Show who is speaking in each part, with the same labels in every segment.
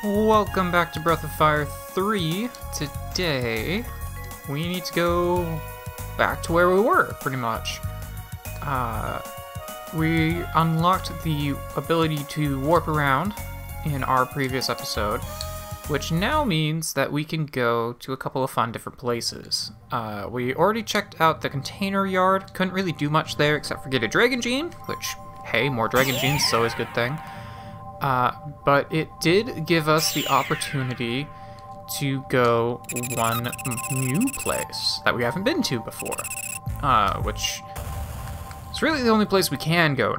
Speaker 1: Welcome back to Breath of Fire 3. Today, we need to go back to where we were, pretty much. We unlocked the ability to warp around in our previous episode, which now means that we can go to a couple of fun different places. We already checked out the container yard, couldn't really do much there except for get a dragon gene, which, hey, more dragon genes is always a good thing. But it did give us the opportunity to go one new place that we haven't been to before, which is really the only place we can go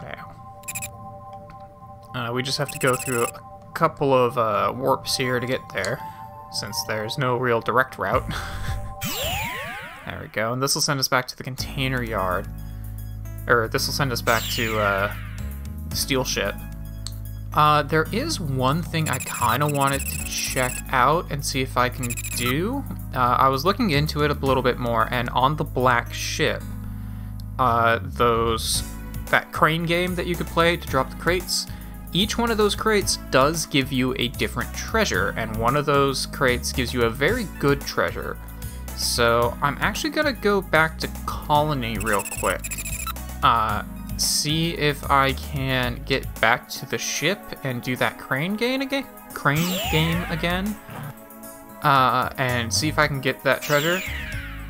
Speaker 1: now. We just have to go through a couple of warps here to get there, since there's no real direct route. There we go, and this will send us back to the container yard. Or this will send us back to the steel ship. There is one thing I kind of wanted to check out and see if I can do. I was looking into it a little bit more, and on the black ship, that crane game that you could play to drop the crates, each one of those crates does give you a different treasure, and one of those crates gives you a very good treasure. So I'm actually gonna go back to Colony real quick. See if I can get back to the ship and do that crane game again, and see if I can get that treasure,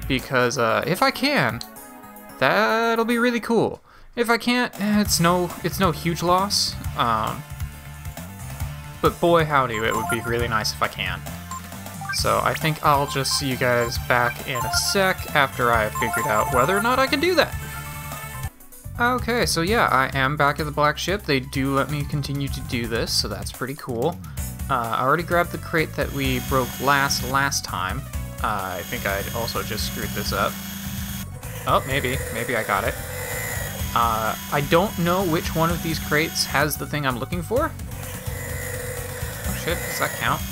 Speaker 1: because if I can, that'll be really cool. If I can't, it's no huge loss, but boy howdy, it would be really nice if I can. So I think I'll just see you guys back in a sec after I've figured out whether or not I can do that. Okay, so yeah, I am back at the black ship. They do let me continue to do this, so that's pretty cool. I already grabbed the crate that we broke last time. I think I also just screwed this up. Oh, maybe I got it. I don't know which one of these crates has the thing I'm looking for. Oh shit, does that count?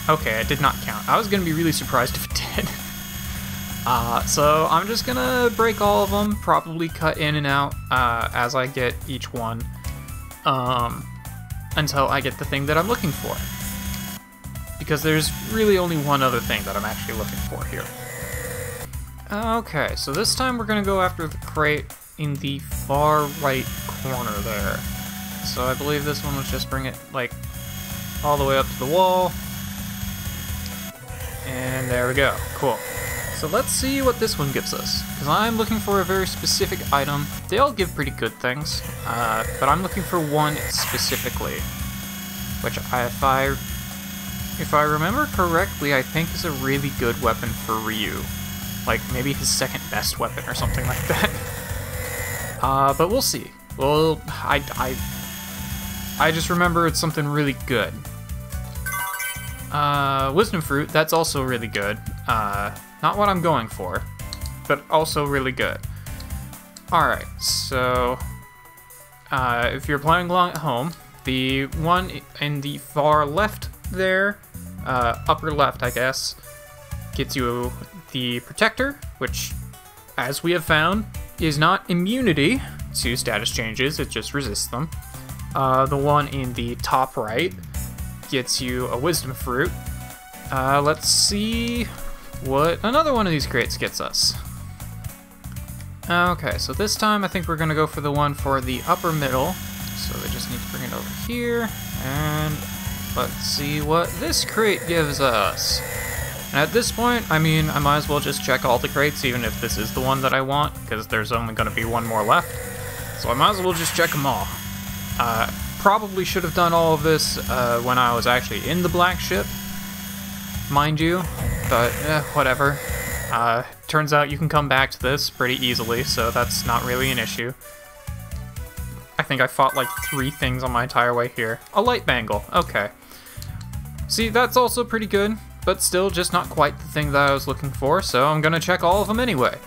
Speaker 1: Okay, it did not count. I was gonna be really surprised if it did. So I'm just gonna break all of them, probably cut in and out as I get each one, until I get the thing that I'm looking for. Because there's really only one other thing that I'm actually looking for here. Okay, so this time we're gonna go after the crate in the far right corner there. So I believe this one was just bring it, like, all the way up to the wall. And there we go, cool. So let's see what this one gives us, because I'm looking for a very specific item. They all give pretty good things, but I'm looking for one specifically, which if I remember correctly, I think is a really good weapon for Ryu. Like, maybe his second best weapon or something like that. But we'll see. Well, I just remember it's something really good. Wisdom Fruit, that's also really good. Not what I'm going for, but also really good. Alright, so if you're playing along at home, the one in the far left there, upper left I guess, gets you the Protector, which, as we have found, is not immunity to status changes, it just resists them. The one in the top right gets you a Wisdom Fruit. Let's see what another one of these crates gets us. Okay, so this time I think we're gonna go for the one for the upper middle. So they just need to bring it over here, and let's see what this crate gives us. And at this point, I mean, I might as well just check all the crates, even if this is the one that I want, because there's only gonna be one more left. So I might as well just check them all. Probably should have done all of this when I was actually in the black ship, mind you, but whatever. Turns out you can come back to this pretty easily, so that's not really an issue. I think I fought like 3 things on my entire way here. A light bangle, okay. See, that's also pretty good, but still just not quite the thing that I was looking for, so I'm gonna check all of them anyway.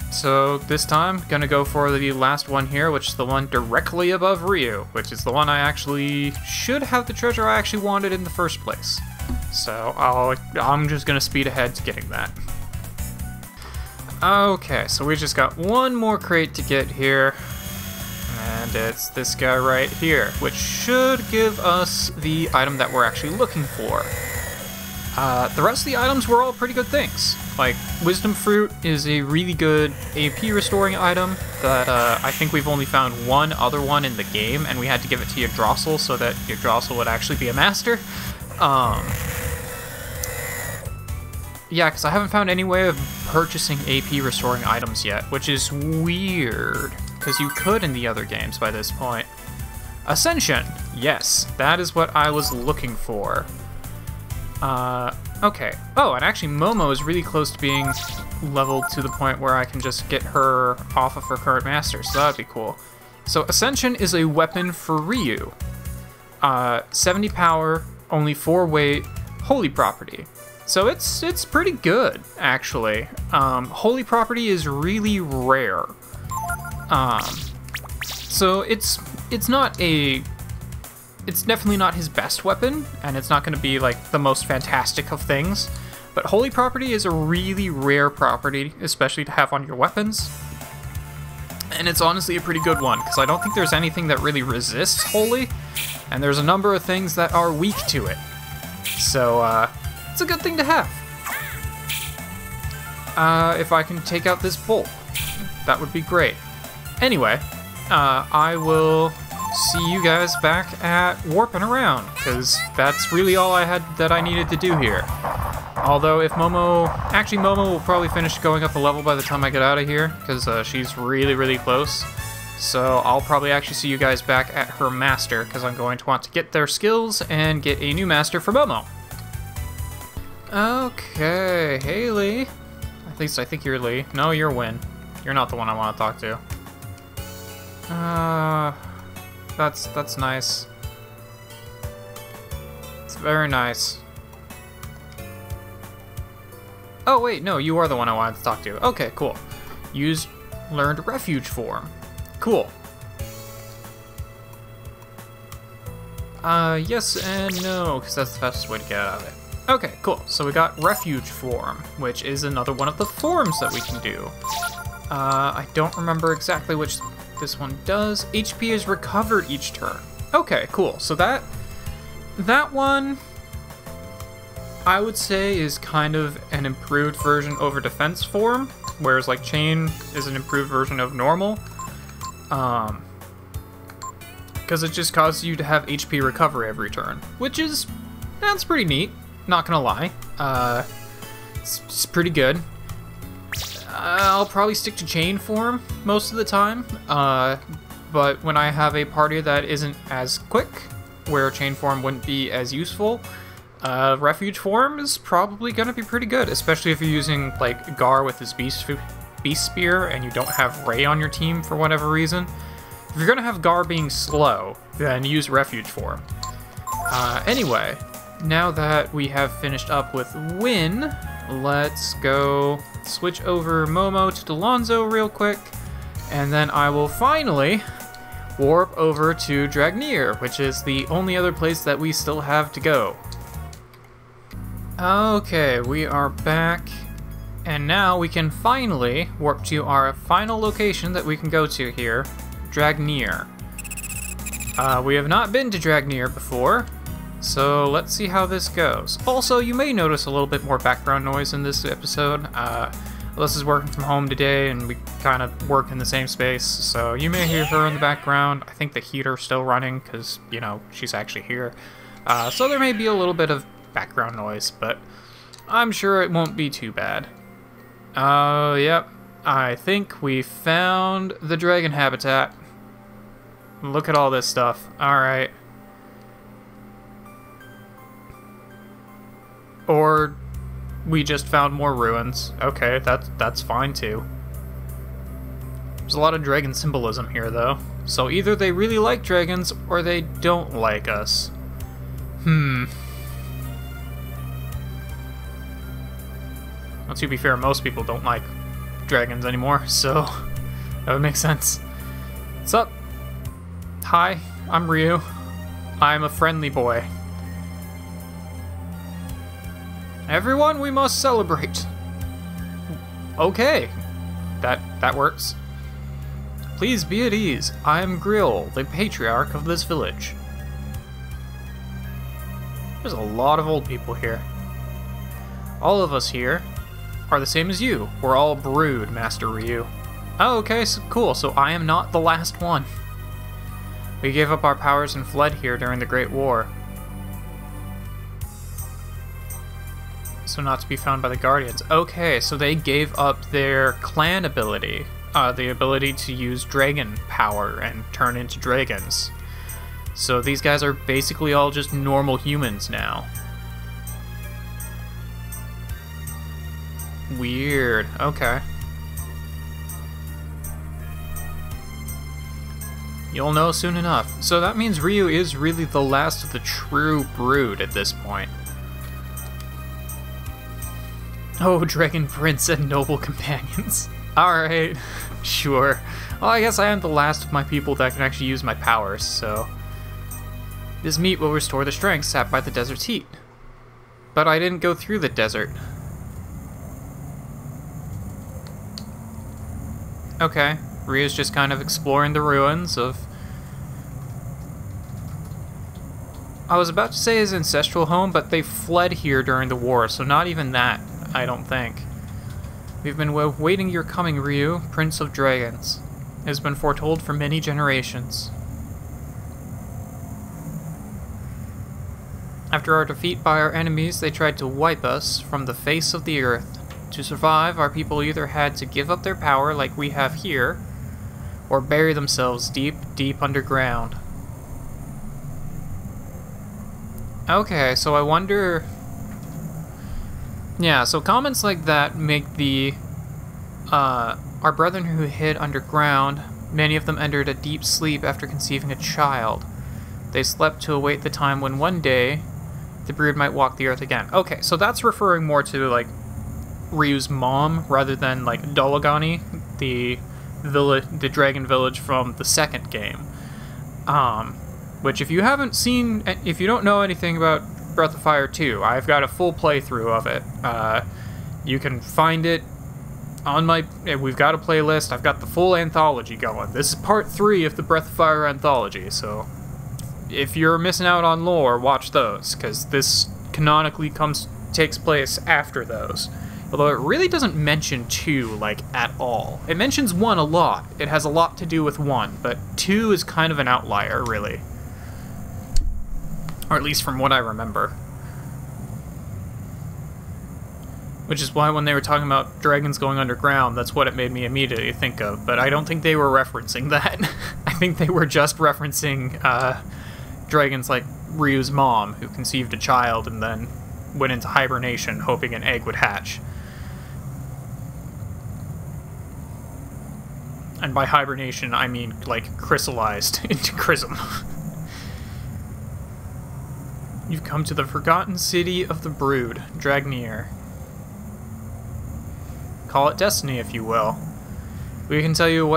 Speaker 1: So this time, gonna go for the last one here, which is the one directly above Ryu, which is the one I actually should have the treasure I actually wanted in the first place. So I'm just gonna speed ahead to getting that. Okay, so we just got one more crate to get here, and and it's this guy right here, which should give us the item that we're actually looking for. The rest of the items were all pretty good things. Like, Wisdom Fruit is a really good AP restoring item that I think we've only found one other one in the game, and we had to give it to Yggdrasil so that Yggdrasil would actually be a master. Yeah, because I haven't found any way of purchasing AP restoring items yet, which is weird, because you could in the other games by this point. Ascension! Yes, that is what I was looking for. Okay. Oh, and actually Momo is really close to being leveled to the point where I can just get her off of her current master, so that'd be cool. So Ascension is a weapon for Ryu. 70 power, only 4 weight, holy property. So it's pretty good, actually. Holy property is really rare. So it's definitely not his best weapon, and it's not going to be like the most fantastic of things. But holy property is a really rare property, especially to have on your weapons. And it's honestly a pretty good one, because I don't think there's anything that really resists holy, and there's a number of things that are weak to it. So, it's a good thing to have. If I can take out this bolt, that would be great. Anyway, I will see you guys back at warping around, because that's really all I needed to do here. Although if actually Momo will probably finish going up a level by the time I get out of here, because she's really, really close. So I'll probably actually see you guys back at her master, because I'm going to want to get their skills and get a new master for Momo. Okay, hey Lee. At least I think you're Lee. No, you're Win. You're not the one I want to talk to. That's nice. It's very nice. Oh wait, no, you are the one I wanted to talk to. Okay, cool. Learned refuge form. Cool. Yes and no, because that's the fastest way to get out of it. Okay, cool. So we got refuge form, which is another one of the forms that we can do. I don't remember exactly which this one does. HP is recovered each turn. Okay, cool. So that one, I would say, is kind of an improved version over defense form, whereas like chain is an improved version of normal. Because it just causes you to have HP recovery every turn, that's pretty neat. Not gonna lie, it's pretty good. I'll probably stick to chain form most of the time, but when I have a party that isn't as quick, where chain form wouldn't be as useful, refuge form is probably gonna be pretty good, especially if you're using like Gar with his beast spear and you don't have Ray on your team for whatever reason. If you're gonna have Gar being slow, then use refuge form. Anyway. Now that we have finished up with Win, let's go switch over Momo to Delonzo real quick, and then I will finally warp over to Dragnier, which is the only other place that we still have to go. Okay, we are back, and now we can finally warp to our final location that we can go to here, Dragnier. We have not been to Dragnier before, so let's see how this goes. Also, you may notice a little bit more background noise in this episode. Alyssa is working from home today, and we kind of work in the same space, so you may hear her in the background. I think the heater's still running, because, you know, she's actually here. So there may be a little bit of background noise, but I'm sure it won't be too bad. Yep. I think we found the dragon habitat. Look at all this stuff. Alright. Or we just found more ruins. Okay, that's fine too. There's a lot of dragon symbolism here though. So either they really like dragons or they don't like us. Well, to be fair, most people don't like dragons anymore, so that would make sense. What's up? Hi, I'm Ryu. I'm a friendly boy. Everyone, we must celebrate. Okay, that works. Please be at ease. I am Grill, the patriarch of this village. There's a lot of old people here. All of us here are the same as you. We're all brood, Master Ryu. Oh, okay, so cool. So I am not the last one. We gave up our powers and fled here during the Great War. So not to be found by the Guardians. Okay, so they gave up their clan ability. The ability to use dragon power and turn into dragons. So these guys are basically all just normal humans now. Weird. Okay. You'll know soon enough. So that means Ryu is really the last of the true brood at this point. Oh, Dragon Prince and noble companions. Alright, sure. Well, I guess I am the last of my people that can actually use my powers, so... This meat will restore the strength sapped by the desert's heat. But I didn't go through the desert. Okay, Ryu's just kind of exploring the ruins of... I was about to say his ancestral home, but they fled here during the war, so not even that, I don't think. We've been waiting your coming, Ryu, Prince of Dragons. It has been foretold for many generations. After our defeat by our enemies, they tried to wipe us from the face of the earth. To survive, our people either had to give up their power like we have here, or bury themselves deep, deep underground. Okay, so I wonder... Yeah, so comments like that make the... our brethren who hid underground, many of them entered a deep sleep after conceiving a child. They slept to await the time when one day the brood might walk the earth again. Okay, so that's referring more to, like, Ryu's mom, rather than, like, Dolagani, the dragon village from the second game. Which, if you haven't seen, if you don't know anything about Breath of Fire 2, I've got a full playthrough of it. You can find it on my... We've got a playlist. I've got the full anthology going. This is part 3 of the Breath of Fire anthology, so... If you're missing out on lore, watch those, because this canonically takes place after those. Although it really doesn't mention 2, like, at all. It mentions 1 a lot. It has a lot to do with 1, but 2 is kind of an outlier, really. Or at least from what I remember. Which is why when they were talking about dragons going underground, that's what it made me immediately think of. But I don't think they were referencing that. I think they were just referencing dragons like Ryu's mom, who conceived a child and then went into hibernation, hoping an egg would hatch. And by hibernation, I mean, like, crystallized into chrism. You've come to the forgotten city of the brood, Dragnier. Call it destiny, if you will. We can tell you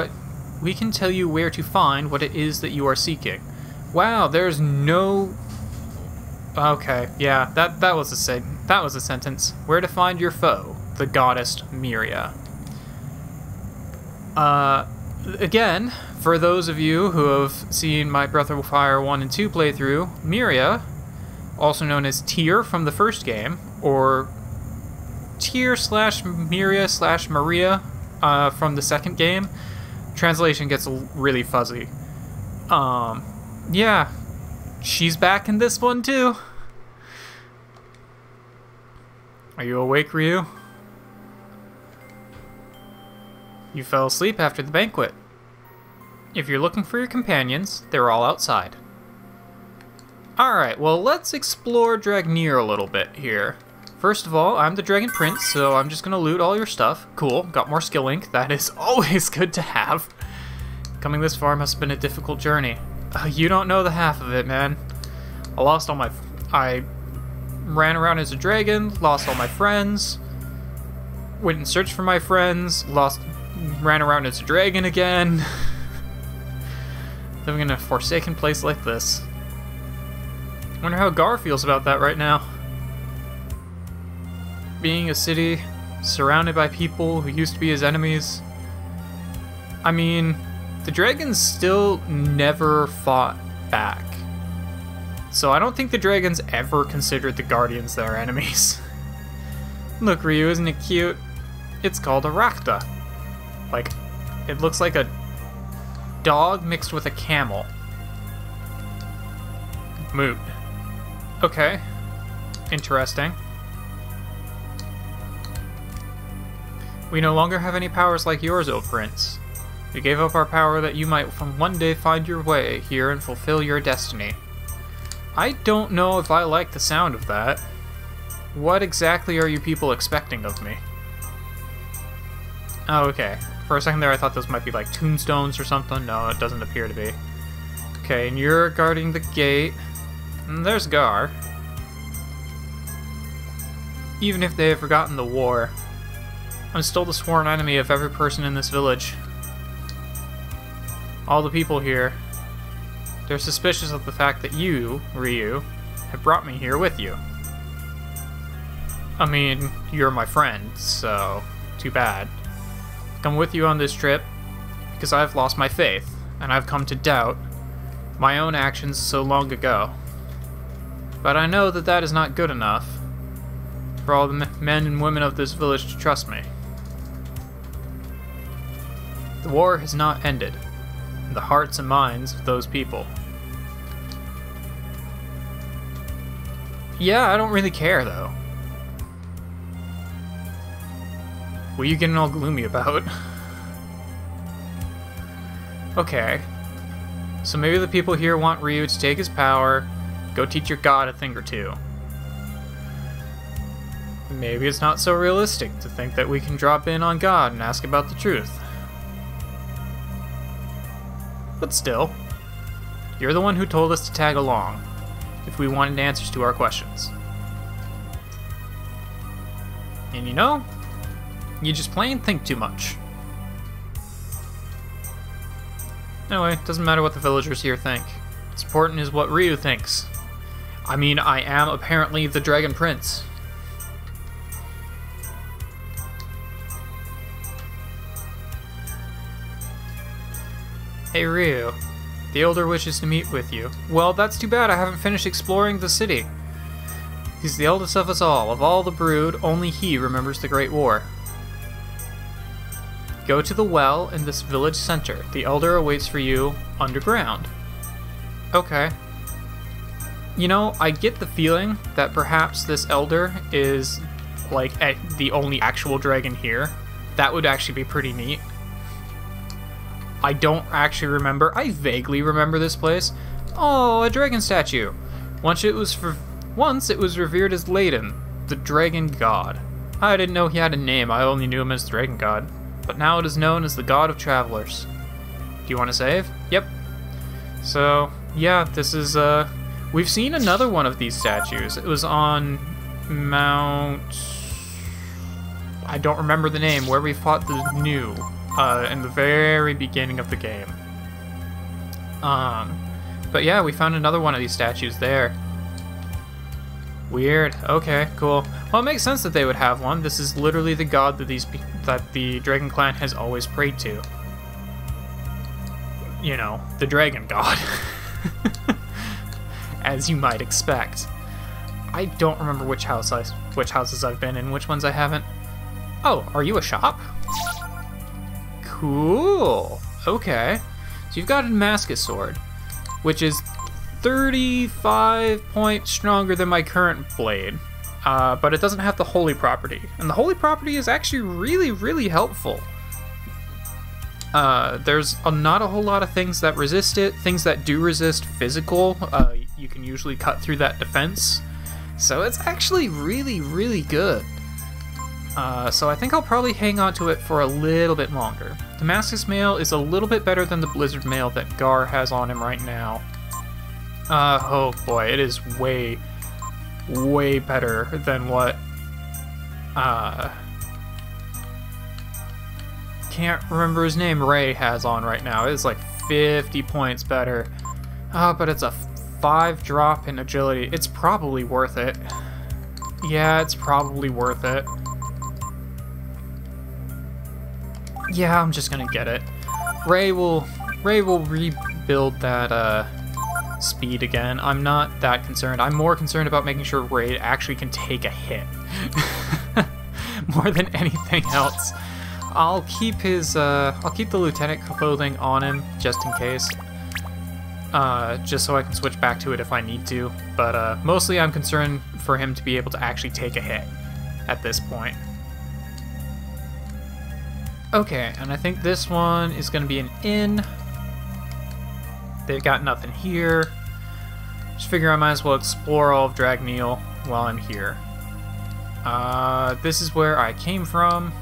Speaker 1: where to find what it is that you are seeking. Wow, there's no... Okay, yeah, that was a sentence. Where to find your foe, the goddess Miria. Again, for those of you who have seen my Breath of Fire 1 and 2 playthrough, Miria, also known as Tyr from the first game, or Tyr/Miria/Maria from the second game. Translation gets really fuzzy. Yeah, she's back in this one too. Are you awake, Ryu? You fell asleep after the banquet. If you're looking for your companions, they're all outside. Alright, well, let's explore Dragnier a little bit here. First of all, I'm the Dragon Prince, so I'm just gonna loot all your stuff. Cool, got more skill ink. That is always good to have. Coming this far must have been a difficult journey. You don't know the half of it, man. I ran around as a dragon, lost all my friends, went and searched for my friends, ran around as a dragon again. Living in a forsaken place like this. Wonder how Gar feels about that right now. Being a city surrounded by people who used to be his enemies. I mean, the dragons still never fought back. So I don't think the dragons ever considered the guardians their enemies. Look, Ryu, isn't it cute? It's called a Rakta. Like, it looks like a dog mixed with a camel. Moot. Okay. Interesting. We no longer have any powers like yours, O Prince. We gave up our power that you might from one day find your way here and fulfill your destiny. I don't know if I like the sound of that. What exactly are you people expecting of me? Oh, okay. For a second there I thought those might be like tombstones or something. No, it doesn't appear to be. Okay, and you're guarding the gate. And there's Gar. Even if they have forgotten the war, I'm still the sworn enemy of every person in this village. All the people here, they're suspicious of the fact that you, Ryu, have brought me here with you. I mean, you're my friend, so too bad. I've come with you on this trip because I've lost my faith, and I've come to doubt my own actions so long ago. But I know that that is not good enough for all the men and women of this village to trust me. The war has not ended in the hearts and minds of those people. Yeah, I don't really care, though. What are you getting all gloomy about? Okay. So maybe the people here want Ryu to take his power, go teach your god a thing or two. Maybe it's not so realistic to think that we can drop in on God and ask about the truth. But still, you're the one who told us to tag along if we wanted answers to our questions. And you know, you just plain think too much. Anyway, it doesn't matter what the villagers here think. What's important is what Ryu thinks. I mean, I am apparently the Dragon Prince. Hey Ryu, the Elder wishes to meet with you. Well, that's too bad, I haven't finished exploring the city. He's the eldest of us all. Of all the brood, only he remembers the Great War. Go to the well in this village center. The Elder awaits for you underground. Okay. You know, I get the feeling that perhaps this Elder is, like, the only actual dragon here. That would actually be pretty neat. I don't actually remember. I vaguely remember this place. Oh, a dragon statue. Once it was revered as Layden, the dragon god. I didn't know he had a name. I only knew him as dragon god. But now it is known as the god of travelers. Do you want to save? Yep. So, yeah, this is, we've seen another one of these statues. It was on Mount... I don't remember the name, where we fought the New. In the very beginning of the game. But yeah, we found another one of these statues there. Weird. Okay, cool. Well, it makes sense that they would have one. This is literally the god that the Dragon Clan has always prayed to. You know, the Dragon God. As you might expect. I don't remember which houses I've been in, which ones I haven't. Oh, are you a shop? Cool. Okay. So you've got a Damascus sword, which is 35 points stronger than my current blade, but it doesn't have the holy property. And the holy property is actually really, really helpful. There's not a whole lot of things that resist it. Things that do resist physical, you can usually cut through that defense. So it's actually really, really good. So I think I'll probably hang on to it for a little bit longer. Damascus mail is a little bit better than the blizzard mail that Gar has on him right now. Oh boy, it is way, way better than what, can't remember his name, Ray has on right now. It's like 50 points better. But it's a 5 drop in agility. It's probably worth it. Yeah, it's probably worth it. Yeah, I'm just gonna get it. Ray will Ray will rebuild that speed again. I'm not that concerned. I'm more concerned about making sure Ray actually can take a hit. More than anything else. I'll keep the lieutenant clothing on him just in case. Just so I can switch back to it if I need to. But mostly I'm concerned for him to be able to actually take a hit at this point. Okay, and I think this one is going to be an inn. They've got nothing here. Just figure I might as well explore all of Dragnier while I'm here. This is where I came from.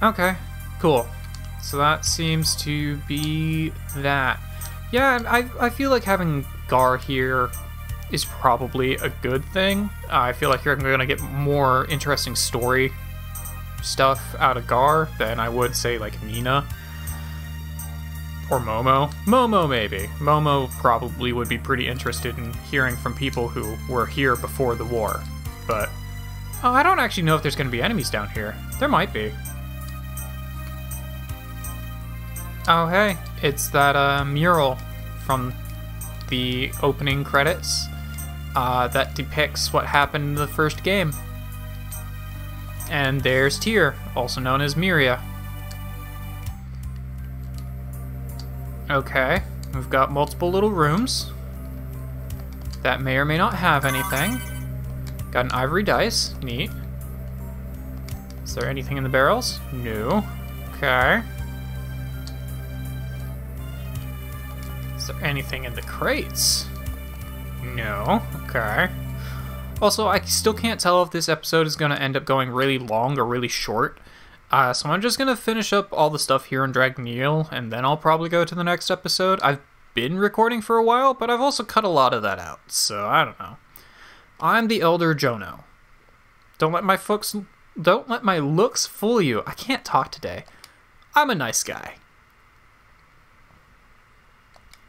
Speaker 1: Okay, cool. So that seems to be that. Yeah, I feel like having Gar here is probably a good thing. I feel like you're going to get more interesting story stuff out of Gar than I would say like Nina or Momo. Momo maybe. Momo probably would be pretty interested in hearing from people who were here before the war. But I don't actually know if there's going to be enemies down here. There might be. Oh hey, it's that mural from the opening credits that depicts what happened in the first game. And there's Tyr, also known as Miria. Okay, we've got multiple little rooms that may or may not have anything. Got an ivory dice, neat. Is there anything in the barrels? No. Okay. Is there anything in the crates? No. Okay. Also, I still can't tell if this episode is going to end up going really long or really short. So I'm just going to finish up all the stuff here in Dragnier, and then I'll probably go to the next episode. I've been recording for a while, but I've also cut a lot of that out, so I don't know. I'm the Elder Jono. Don't let my looks fool you. I can't talk today. I'm a nice guy.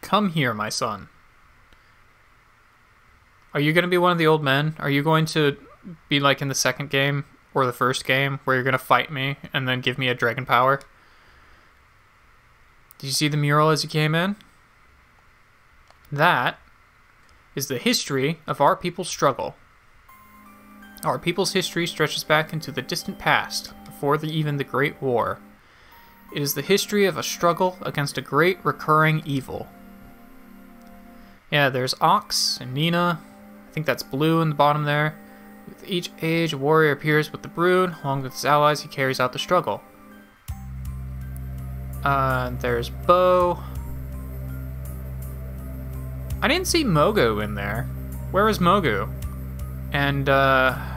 Speaker 1: Come here, my son. Are you going to be one of the old men? Are you going to be like in the second game or the first game where you're going to fight me and then give me a dragon power? Did you see the mural as you came in? That is the history of our people's struggle. Our people's history stretches back into the distant past, before even the Great War. It is the history of a struggle against a great recurring evil. Yeah, there's Ox and Nina. I think that's Blue in the bottom there. With each age, a warrior appears with the brood. Along with his allies, he carries out the struggle. There's Bo. I didn't see Mogu in there. Where is Mogu? And, I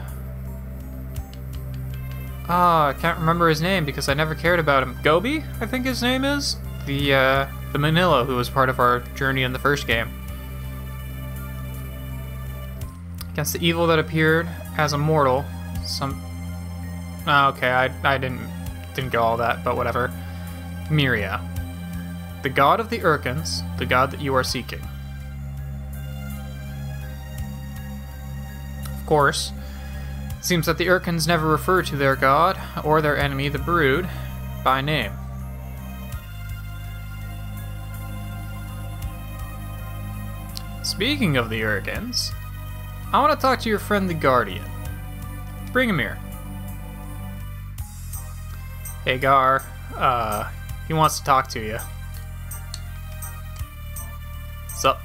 Speaker 1: can't remember his name because I never cared about him. Gobi, I think his name is? The Manila who was part of our journey in the first game. Against the evil that appeared as a mortal. Okay, I didn't get all that, but whatever. Miria. The god of the Urkins, the god that you are seeking. Of course, it seems that the Urkins never refer to their god, or their enemy, the Brood, by name. Speaking of the Urkins, I want to talk to your friend the Guardian. Bring him here. Hey Gar, he wants to talk to you. Sup?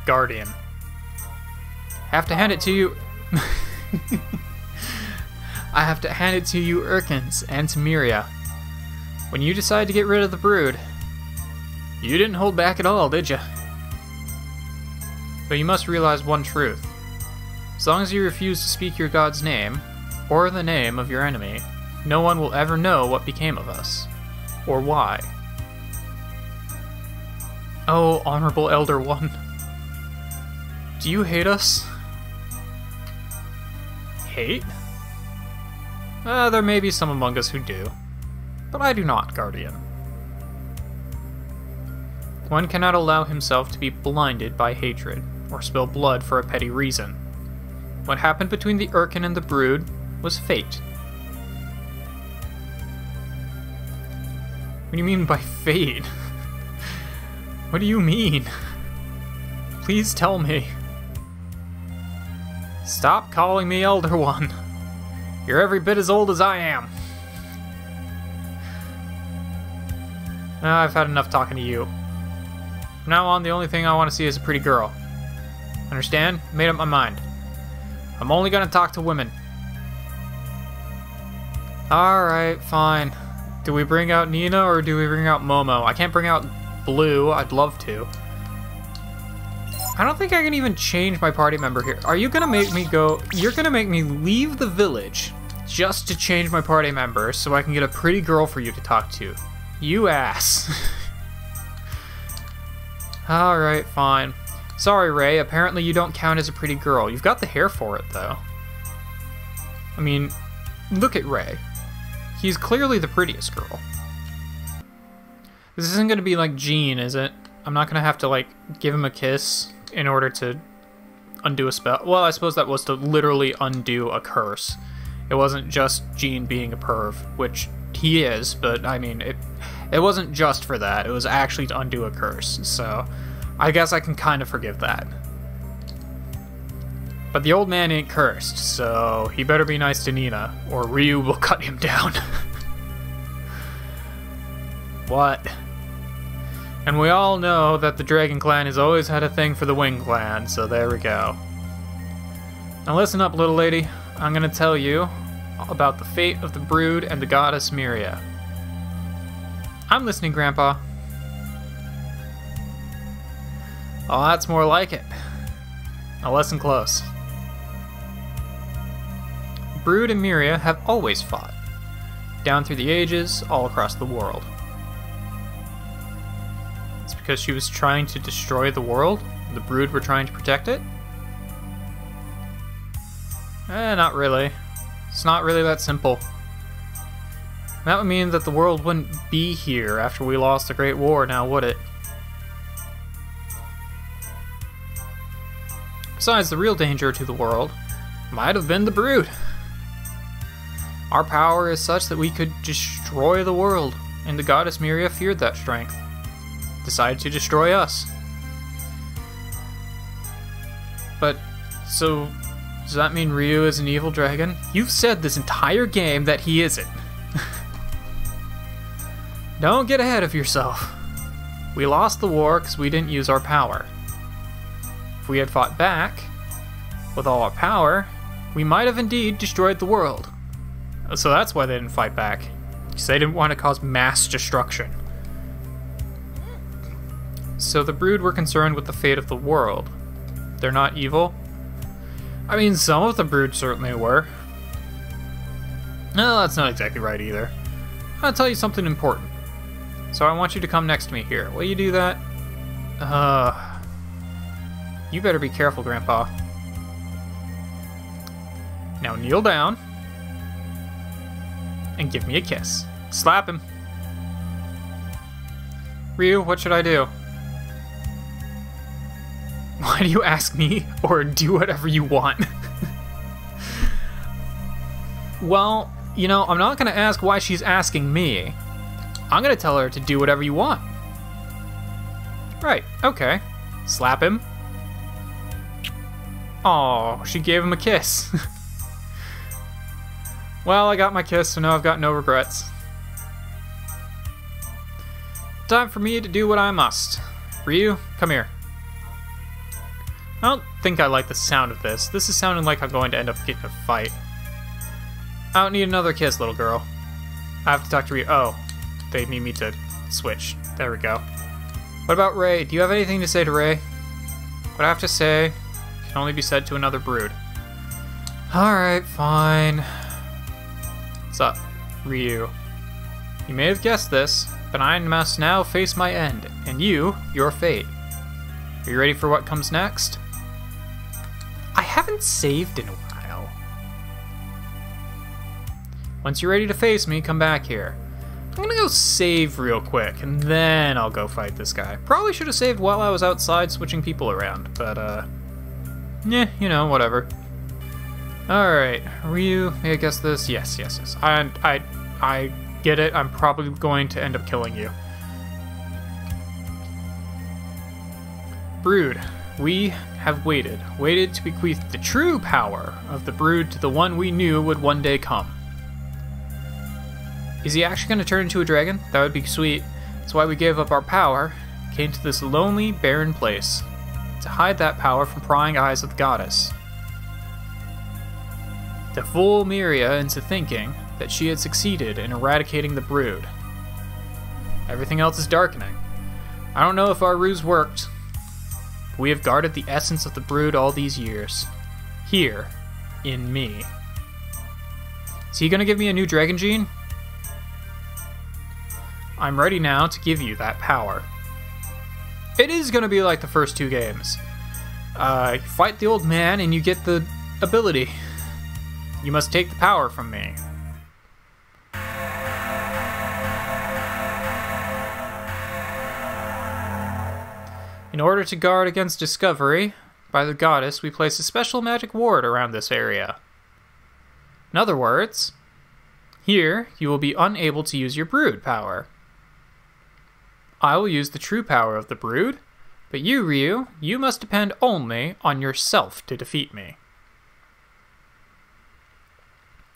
Speaker 1: Guardian. Have to hand it to you. I have to hand it to you Urkins and to Miria. When you decided to get rid of the Brood, you didn't hold back at all, did you? But you must realize one truth. As long as you refuse to speak your god's name, or the name of your enemy, no one will ever know what became of us, or why. Oh, Honorable Elder One. Do you hate us? Hate? There may be some among us who do, but I do not, Guardian. One cannot allow himself to be blinded by hatred, or spill blood for a petty reason. What happened between the Urkin and the Brood was fate. What do you mean by fate? What do you mean? Please tell me. Stop calling me Elder One. You're every bit as old as I am. I've had enough talking to you. From now on, the only thing I want to see is a pretty girl. Understand? Made up my mind. I'm only gonna talk to women. Alright, fine. Do we bring out Nina or do we bring out Momo? I can't bring out Blue. I'd love to. I don't think I can even change my party member here. Are you gonna make me go... You're gonna make me leave the village just to change my party member so I can get a pretty girl for you to talk to. You ass. Alright, fine. Sorry, Ray. Apparently you don't count as a pretty girl. You've got the hair for it, though. I mean, look at Ray. He's clearly the prettiest girl. This isn't going to be like Jean, is it? I'm not going to have to, like, give him a kiss in order to undo a spell. Well, I suppose that was to literally undo a curse. It wasn't just Jean being a perv, which he is, but, I mean, it wasn't just for that. It was actually to undo a curse, so I guess I can kind of forgive that. But the old man ain't cursed, so he better be nice to Nina, or Ryu will cut him down. What? And we all know that the Dragon Clan has always had a thing for the Wing Clan, so there we go. Now listen up, little lady. I'm gonna tell you about the fate of the Brood and the goddess Miria. I'm listening, Grandpa. Oh, that's more like it. Now listen close. Brood and Miria have always fought, down through the ages, all across the world. It's because she was trying to destroy the world, and the Brood were trying to protect it? Not really. It's not really that simple. That would mean that the world wouldn't be here after we lost the Great War, now would it? Besides, the real danger to the world might have been the Brood. Our power is such that we could destroy the world, and the goddess Miria feared that strength. Decided to destroy us. But, so, does that mean Ryu is an evil dragon? You've said this entire game that he isn't. Don't get ahead of yourself. We lost the war because we didn't use our power. If we had fought back, with all our power, we might have indeed destroyed the world. So that's why they didn't fight back. Because they didn't want to cause mass destruction. So the Brood were concerned with the fate of the world. They're not evil? I mean, some of the Brood certainly were. No, that's not exactly right either. I'll tell you something important. So I want you to come next to me here. Will you do that? You better be careful, Grandpa. Now kneel down. And give me a kiss. Slap him. Ryu, what should I do? Why do you ask me? Or do whatever you want? Well, you know, I'm not gonna ask why she's asking me. I'm gonna tell her to do whatever you want. Right, okay. Slap him. Oh, she gave him a kiss. Well, I got my kiss, so now I've got no regrets. Time for me to do what I must. Ryu, come here. I don't think I like the sound of this. This is sounding like I'm going to end up getting a fight. I don't need another kiss, little girl. I have to talk to Ryu. Oh, they need me to switch. There we go. What about Ray? Do you have anything to say to Ray? What I have to say can only be said to another Brood. Alright, fine. What's up, Ryu? You may have guessed this, but I must now face my end, and you, your fate. Are you ready for what comes next? I haven't saved in a while. Once you're ready to face me, come back here. I'm gonna go save real quick, and then I'll go fight this guy. Probably should have saved while I was outside switching people around, but, yeah, you know, whatever. Alright, Ryu, may I guess this? Yes. I Get it? I'm probably going to end up killing you. Brood, we have waited to bequeath the true power of the brood to the one we knew would one day come. Is he actually going to turn into a dragon? That would be sweet. That's why we gave up our power, came to this lonely, barren place, to hide that power from prying eyes of the goddess. To fool Miria into thinking that she had succeeded in eradicating the brood. Everything else is darkening. I don't know if our ruse worked. We have guarded the essence of the brood all these years. Here, in me. Is he gonna give me a new dragon gene? I'm ready now to give you that power. It is gonna be like the first 2 games. You fight the old man and you get the ability. You must take the power from me. In order to guard against discovery by the goddess, we place a special magic ward around this area. In other words, here you will be unable to use your brood power. I will use the true power of the brood, but you, Ryu, you must depend only on yourself to defeat me.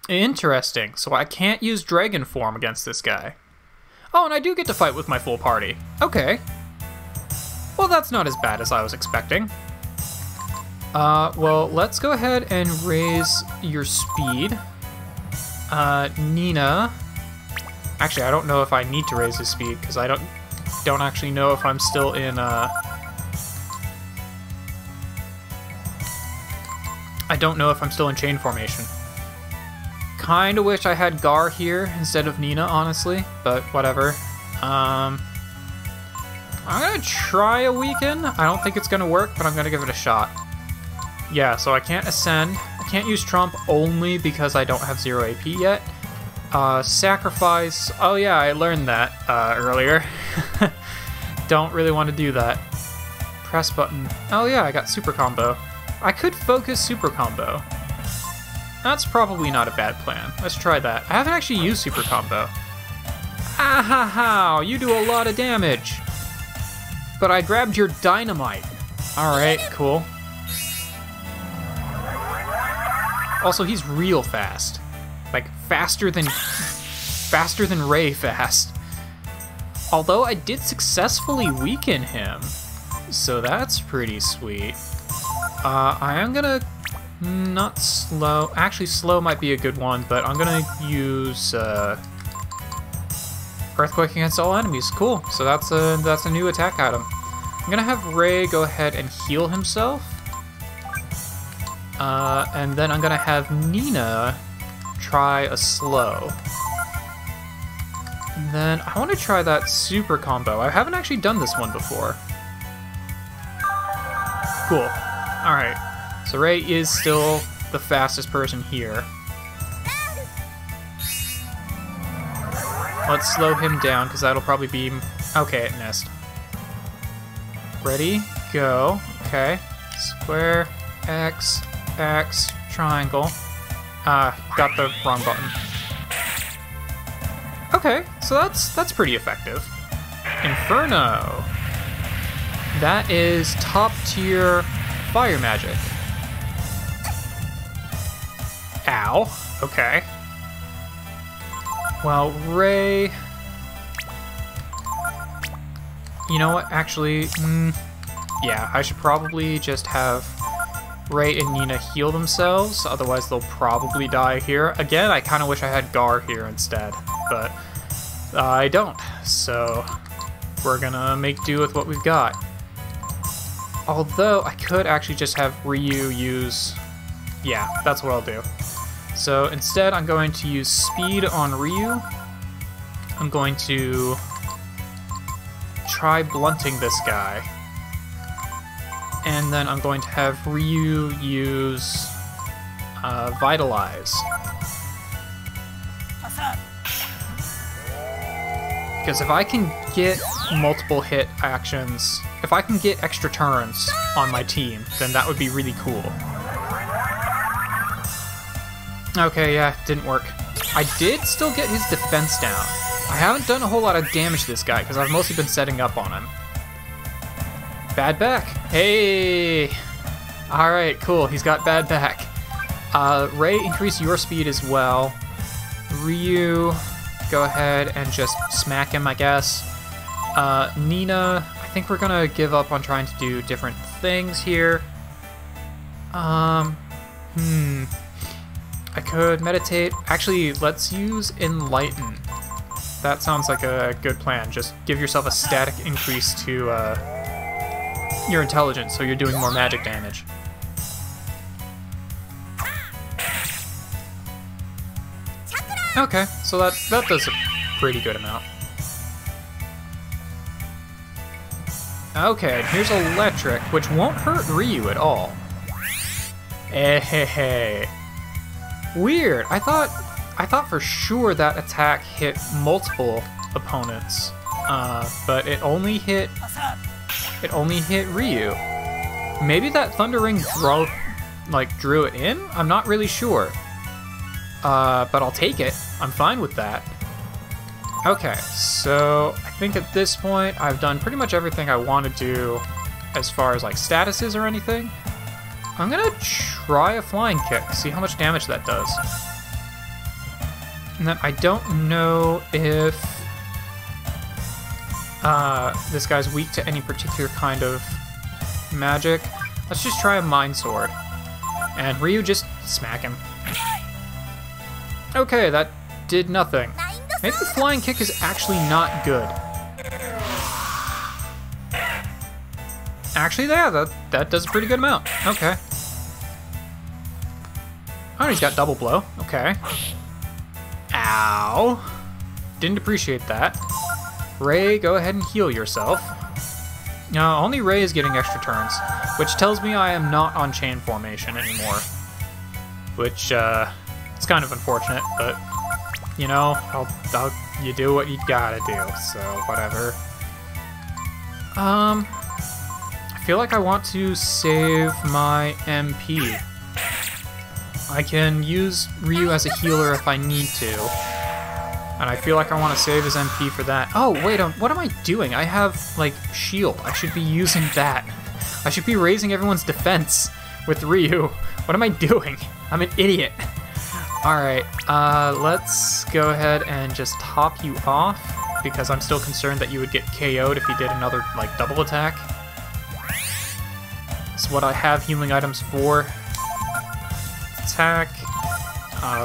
Speaker 1: Interesting, so I can't use dragon form against this guy. Oh, and I do get to fight with my full party. Okay. Well, that's not as bad as I was expecting. Well, let's go ahead and raise your speed. Nina. Actually, I don't know if I need to raise his speed, because I don't actually know if I'm still in, I don't know if I'm still in chain formation. Kinda wish I had Gar here instead of Nina, honestly, but whatever. I'm gonna try a weaken. I don't think it's gonna work, but I'm gonna give it a shot. Yeah, so I can't ascend. I can't use Trump only because I don't have 0 AP yet. Sacrifice. Oh yeah, I learned that earlier. Don't really want to do that. Press button. Oh yeah, I got super combo. I could focus super combo. That's probably not a bad plan. Let's try that. I haven't actually used super combo. Ah-ha-ha! You do a lot of damage! But I grabbed your dynamite. Alright, cool. Also, he's real fast. Like, faster than Ray fast. Although I did successfully weaken him. So that's pretty sweet. I am gonna... Not slow. Actually, slow might be a good one, but I'm gonna use Earthquake against all enemies. Cool. So that's a new attack item. I'm gonna have Ray go ahead and heal himself, and then I'm gonna have Nina try a slow. And then I want to try that super combo. I haven't actually done this one before. Cool. All right. So Ray is still the fastest person here. Let's slow him down, because that'll probably be... Okay, it missed. Ready? Go. Okay. Square, X, X, triangle. Got the wrong button. Okay, so that's pretty effective. Inferno. That is top tier fire magic. Ow. Okay. Well, Ray... You know what, actually, yeah, I should probably just have Ray and Nina heal themselves, otherwise they'll probably die here. Again, I kind of wish I had Gar here instead, but I don't, so we're gonna make do with what we've got. Although, I could actually just have Ryu use... Yeah, that's what I'll do. So instead, I'm going to use speed on Ryu. I'm going to try blunting this guy. And then I'm going to have Ryu use Vitalize. Because if I can get multiple hit actions, if I can get extra turns on my team, then that would be really cool. Okay, yeah, didn't work. I did still get his defense down. I haven't done a whole lot of damage to this guy because I've mostly been setting up on him. Bad back. Hey! Alright, cool. He's got bad back. Ray, increase your speed as well. Ryu, go ahead and just smack him, I guess. Nina, I think we're gonna give up on trying to do different things here. I could meditate. Actually, let's use Enlighten. That sounds like a good plan. Just give yourself a static increase to your intelligence, so you're doing more magic damage. Okay, so that does a pretty good amount. Okay, here's Electric, which won't hurt Ryu at all. Hey. Weird. I thought for sure that attack hit multiple opponents, but it only hit Ryu. Maybe that Thunder Ring drew it in? I'm not really sure. But I'll take it. I'm fine with that. Okay, so I think at this point I've done pretty much everything I want to do as far as like statuses or anything. I'm gonna try a flying kick, see how much damage that does. And then I don't know if this guy's weak to any particular kind of magic. Let's just try a Mind Sword. And Ryu, just smack him. Okay, that did nothing. Maybe the flying kick is actually not good. Actually, yeah, that does a pretty good amount. Okay. Oh, he's got double blow. Okay. Ow. Didn't appreciate that. Ray, go ahead and heal yourself. No, only Ray is getting extra turns, which tells me I am not on chain formation anymore. Which, it's kind of unfortunate, but, you know, you do what you gotta do, so whatever. I feel like I want to save my MP. I can use Ryu as a healer if I need to, and I feel like I want to save his MP for that. Oh, wait, what am I doing? I have, like, shield. I should be using that. I should be raising everyone's defense with Ryu. What am I doing? I'm an idiot. Alright, let's go ahead and just top you off, because I'm still concerned that you would get KO'd if you did another, like, double attack. That's what I have healing items for. Attack.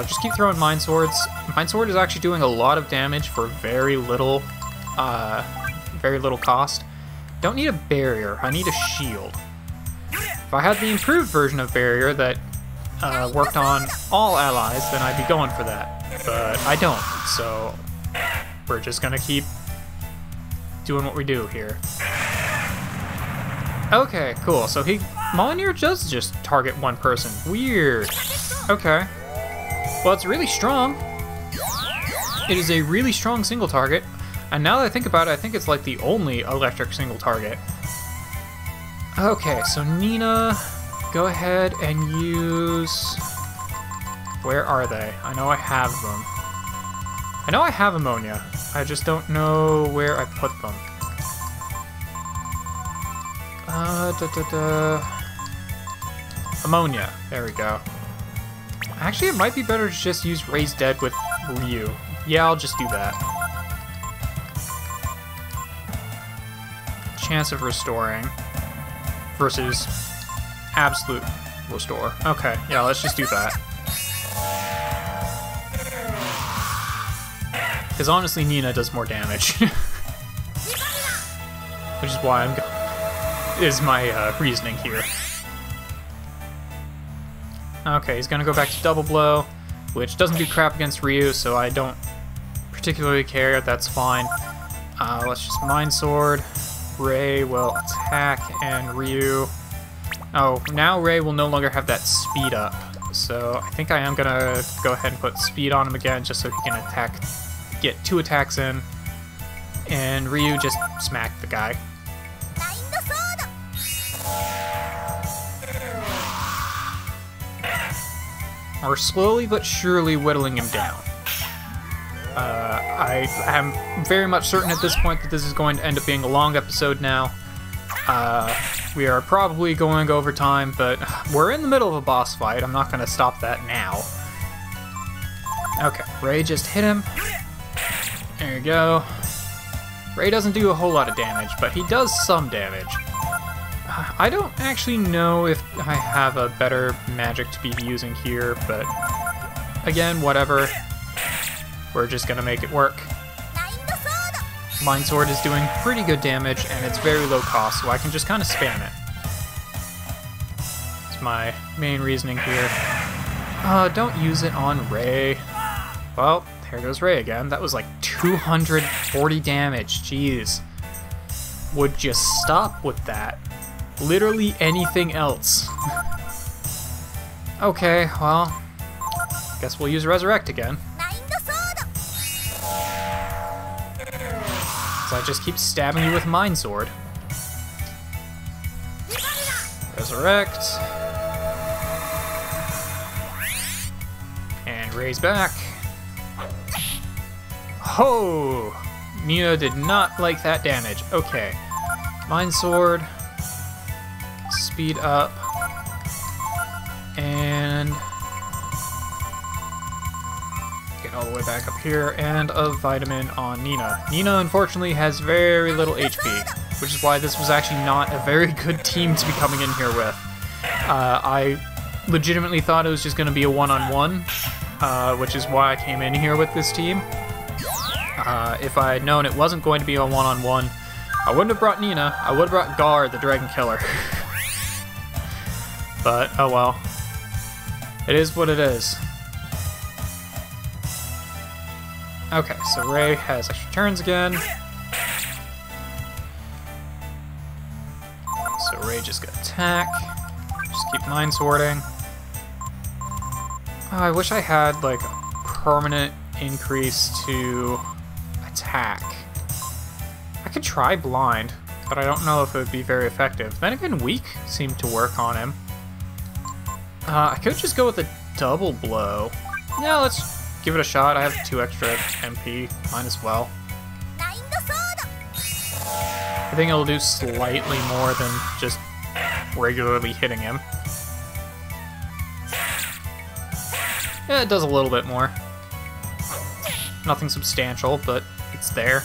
Speaker 1: Just keep throwing Mind Swords. Mind Sword is actually doing a lot of damage for very little cost. Don't need a barrier, I need a shield. If I had the improved version of barrier that worked on all allies, then I'd be going for that. But I don't, so we're just gonna keep doing what we do here. Okay, cool. So Molyneux does just target one person. Weird. Okay. Well, it's really strong. It is a really strong single target. And now that I think about it, I think it's like the only electric single target. Okay, so Nina, go ahead and use... Where are they? I know I have them. I know I have ammonia. I just don't know where I put them. Ammonia. There we go. Actually, it might be better to just use Raise Dead with Ryu. Yeah, I'll just do that. Chance of restoring versus absolute restore. Okay, yeah, let's just do that. Because honestly, Nina does more damage. Which is why I'm going. Is my reasoning here. Okay, he's gonna go back to double blow, which doesn't do crap against Ryu, so I don't particularly care. That's fine. Let's just Mind Sword. Ray will attack, and Ryu. Oh, now Ray will no longer have that speed up. So I think I am gonna go ahead and put speed on him again, just so he can get 2 attacks in, and Ryu just smack the guy. We're slowly but surely whittling him down. I am very much certain at this point that this is going to end up being a long episode now. We are probably going over time, but we're in the middle of a boss fight. I'm not going to stop that now. Okay, Ray just hit him. There you go. Ray doesn't do a whole lot of damage, but he does some damage. I don't actually know if I have a better magic to be using here, but again, whatever. We're just gonna make it work. Mind Sword is doing pretty good damage, and it's very low cost, so I can just kind of spam it. That's my main reasoning here. Don't use it on Ray. Well, there goes Ray again. That was like 240 damage, jeez. Would you stop with that? Literally anything else. Okay, well, guess we'll use Resurrect again. So I just keep stabbing you with Mind Sword. Resurrect. And Ray's back. Ho! Nina did not like that damage. Okay. Mind Sword. Speed up. And get all the way back up here. And a vitamin on Nina. Nina, unfortunately, has very little HP, which is why this was actually not a very good team to be coming in here with. I legitimately thought it was just going to be a one-on-one, which is why I came in here with this team. If I had known it wasn't going to be a one-on-one, I wouldn't have brought Nina. I would have brought Gar, the Dragon Killer. But, oh well. It is what it is. Okay, so Ray has extra turns again. So Ray just got attack. Just keep Mind Swording. Oh, I wish I had, like, a permanent increase to attack. I could try Blind, but I don't know if it would be very effective. Then again, Weak seemed to work on him. I could just go with a double blow. Yeah, let's give it a shot. I have 2 extra MP. Might as well. I think it'll do slightly more than just regularly hitting him. Yeah, it does a little bit more. Nothing substantial, but it's there.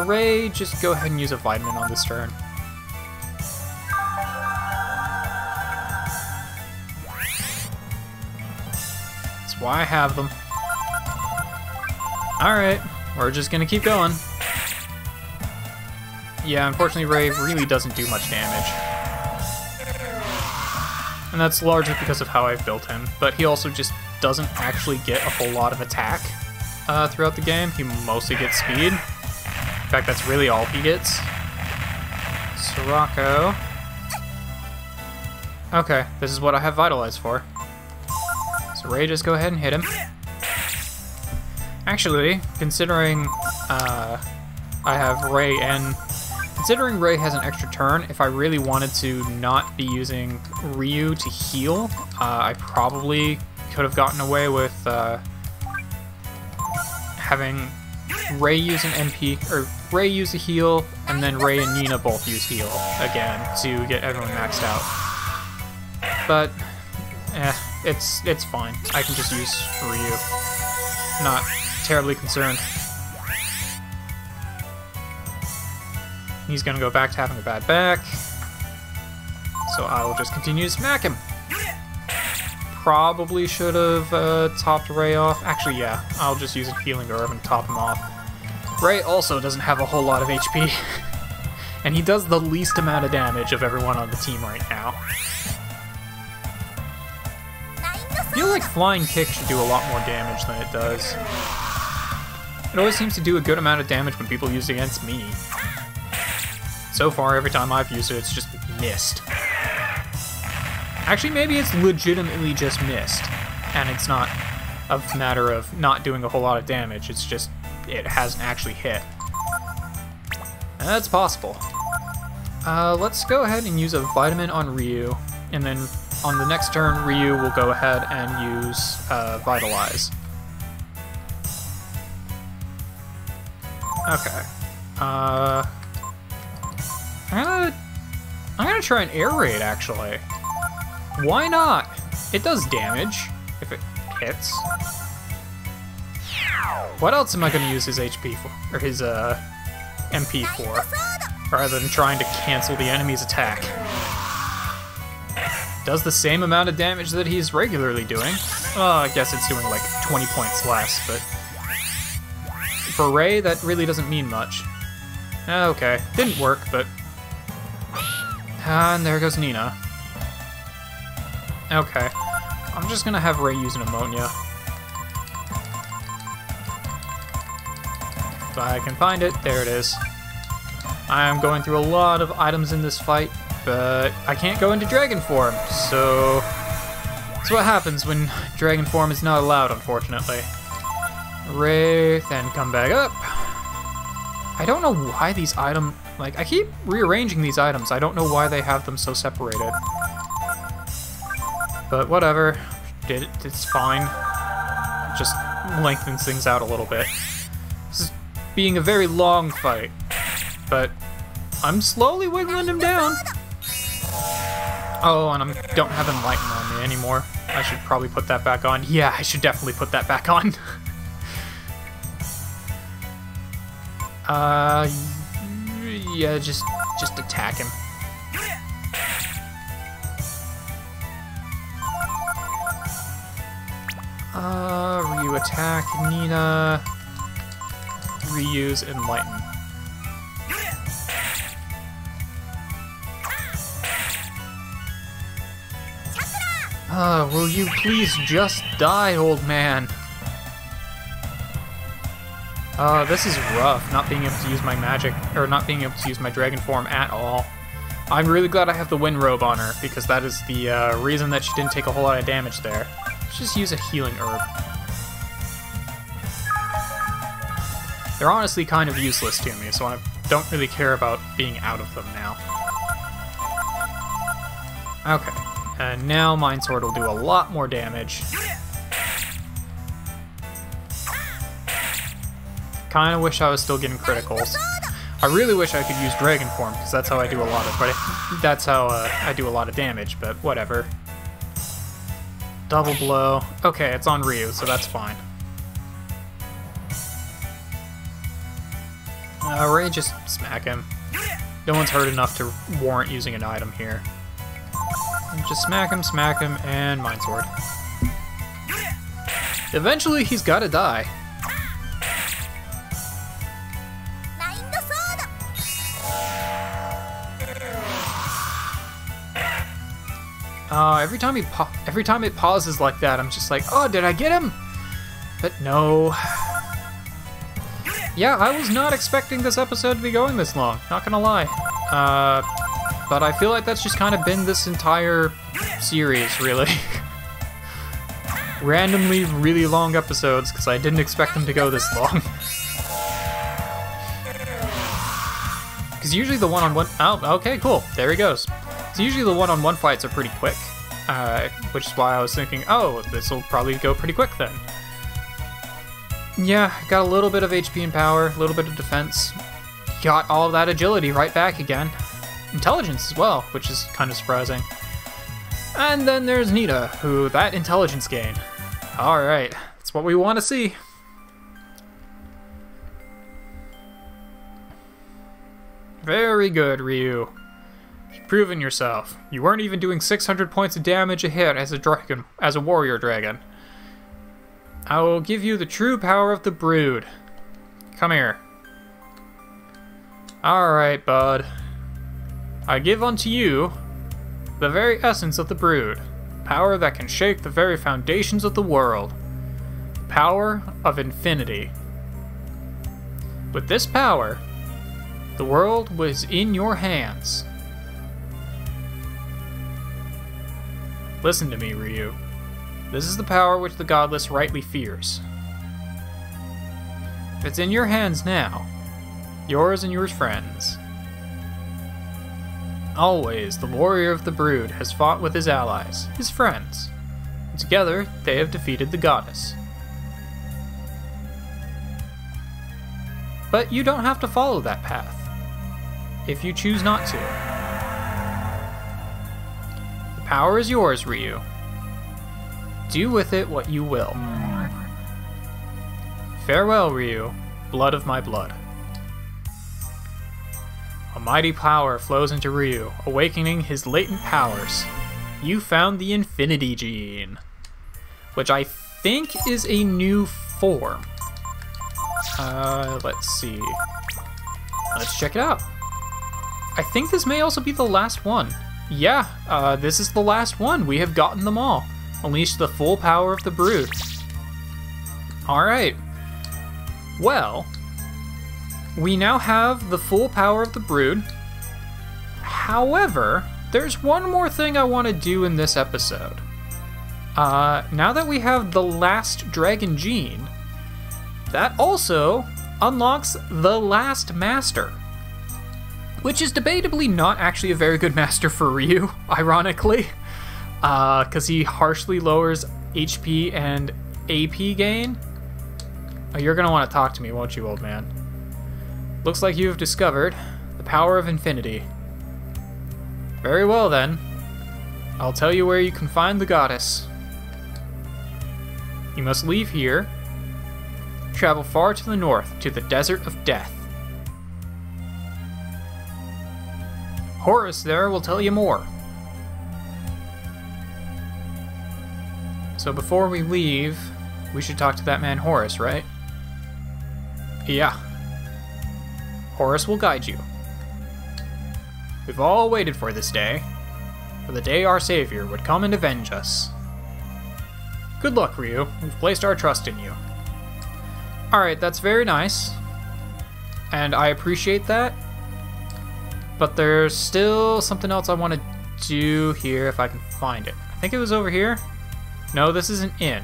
Speaker 1: Ray, just go ahead and use a vitamin on this turn. That's why I have them. Alright, we're just gonna keep going. Yeah, unfortunately Ray really doesn't do much damage. And that's largely because of how I've built him, but he also just doesn't actually get a whole lot of attack throughout the game. He mostly gets speed. In fact, that's really all he gets. Sirocco. Okay, this is what I have Vitalize for. So Ray, just go ahead and hit him. Actually, considering I have Ray and... Considering Ray has an extra turn, if I really wanted to not be using Ryu to heal, I probably could have gotten away with having Ray use an MP, or Ray use a heal, and then Ray and Nina both use heal again to get everyone maxed out. But, it's fine. I can just use Ryu. Not terribly concerned. He's gonna go back to having a bad back, so I will just continue to smack him. Probably should have topped Ray off. Actually, yeah, I'll just use a healing herb and top him off. Ray also doesn't have a whole lot of HP, and he does the least amount of damage of everyone on the team right now. I feel like Flying Kick should do a lot more damage than it does. It always seems to do a good amount of damage when people use it against me. So far, every time I've used it, it's just missed. Actually, maybe it's legitimately just missed, and it's not a matter of not doing a whole lot of damage, it's just it hasn't actually hit. That's possible. Let's go ahead and use a vitamin on Ryu, and then on the next turn, Ryu will go ahead and use Vitalize. Okay. I'm gonna try an air raid, actually. Why not? It does damage if it hits. What else am I gonna use his HP for, or his MP for, rather than trying to cancel the enemy's attack? Does the same amount of damage that he's regularly doing. I guess it's doing like 20 points less, but for Ray, that really doesn't mean much. Okay, didn't work, but... and there goes Nina. Okay, I'm just gonna have Ray use an ammonia. If I can find it, there it is. I'm going through a lot of items in this fight, but I can't go into dragon form, so that's what happens when dragon form is not allowed, unfortunately. Ray, then come back up. I don't know why these items, like, I keep rearranging these items. I don't know why they have them so separated. But whatever, it's fine. It just lengthens things out a little bit. This is being a very long fight, but I'm slowly wiggling him down. Oh, and I don't have Enlighten on me anymore. I should probably put that back on. Yeah, I should definitely put that back on. Yeah, just attack him. Ryu attack, Nina. Reuse Enlighten. Will you please just die, old man? This is rough, not being able to use my magic, or not being able to use my dragon form at all. I'm really glad I have the wind robe on her, because that is the reason that she didn't take a whole lot of damage there. Let's just use a healing herb. They're honestly kind of useless to me, so I don't really care about being out of them now. Okay, and now Mind Sword will do a lot more damage. Kinda wish I was still getting criticals. I really wish I could use Dragon Form, because that's how I do a lot of, but that's how I do a lot of damage, but whatever. Double blow. Okay, it's on Ryu, so that's fine. Ray, just smack him. No one's hurt enough to warrant using an item here. Just smack him, and Mind Sword. Eventually, he's gotta die. Every time it pauses like that, I'm just like, oh, did I get him? But no. Yeah, I was not expecting this episode to be going this long, not gonna lie. But I feel like that's just kind of been this entire series, really. Randomly really long episodes, because I didn't expect them to go this long. Because usually the one-on-one... Oh, okay, cool. There he goes. So usually the one-on-one fights are pretty quick, which is why I was thinking, oh, this will probably go pretty quick then. Yeah, got a little bit of HP and power, a little bit of defense. Got all of that agility right back again. Intelligence as well, which is kind of surprising. And then there's Nita, who that intelligence gain. Alright, that's what we want to see. Very good, Ryu. You've proven yourself. You weren't even doing 600 points of damage a hit as a warrior dragon. I will give you the true power of the brood. Come here. Alright, bud. I give unto you the very essence of the brood. Power that can shake the very foundations of the world. Power of infinity. With this power, the world was in your hands. Listen to me, Ryu. This is the power which the godless rightly fears. If it's in your hands now, yours and your friends. Always, the warrior of the brood has fought with his allies, his friends. And together, they have defeated the goddess. but you don't have to follow that path if you choose not to. The power is yours, Ryu. Do with it what you will. Farewell, Ryu, blood of my blood. A mighty power flows into Ryu, awakening his latent powers. You found the Infinity Gene, which I think is a new form. Let's see. Let's check it out. I think this may also be the last one. Yeah, this is the last one. We have gotten them all. Unleash the full power of the Brood. Alright. Well, we now have the full power of the Brood. However, there's one more thing I want to do in this episode. Now that we have the last Dragon Gene, that also unlocks the last Master. Which is debatably not actually a very good Master for Ryu, ironically. Because he harshly lowers HP and AP gain. Oh, you're gonna want to talk to me, won't you, old man? Looks like you've discovered the power of infinity. Very well, then. I'll tell you where you can find the goddess. You must leave here, travel far to the north, to the Desert of Death. Horus there will tell you more. So before we leave, we should talk to that man Horus, right? Yeah. Horus will guide you. We've all waited for this day, for the day our savior would come and avenge us. Good luck, Ryu. We've placed our trust in you. Alright, that's very nice. And I appreciate that. But there's still something else I want to do here if I can find it. I think it was over here. No, this is an inn.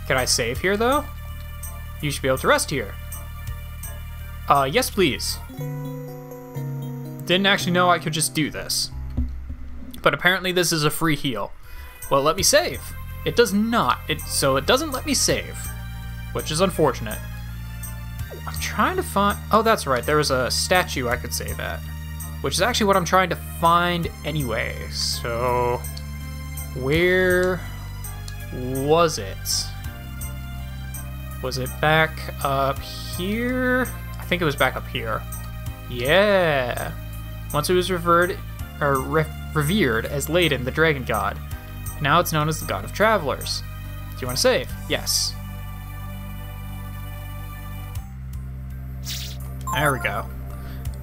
Speaker 1: Can I save here, though? You should be able to rest here. Yes, please. Didn't actually know I could just do this. But apparently this is a free heal. Well, let me save. It does not. So it doesn't let me save, which is unfortunate. I'm trying to find... Oh, that's right. There was a statue I could save at, which is actually what I'm trying to find anyway. So where was it? Was it back up here? I think it was back up here. Yeah. Once it was revered as Layden, the dragon god. Now it's known as the god of travelers. Do you want to save? Yes. There we go.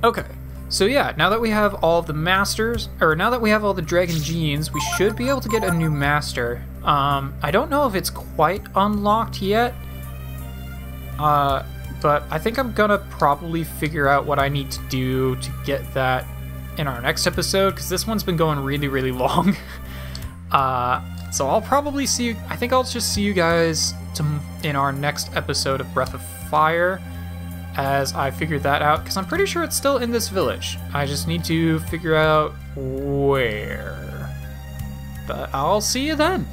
Speaker 1: Okay. So yeah, now that we have all of the masters, or now that we have all the dragon genes, we should be able to get a new master. I don't know if it's quite unlocked yet. But I think I'm gonna probably figure out what I need to do to get that in our next episode, because this one's been going really, really long. So I'll probably see you, I think I'll just see you guys in our next episode of Breath of Fire, as I figure that out, because I'm pretty sure it's still in this village. I just need to figure out where. But I'll see you then.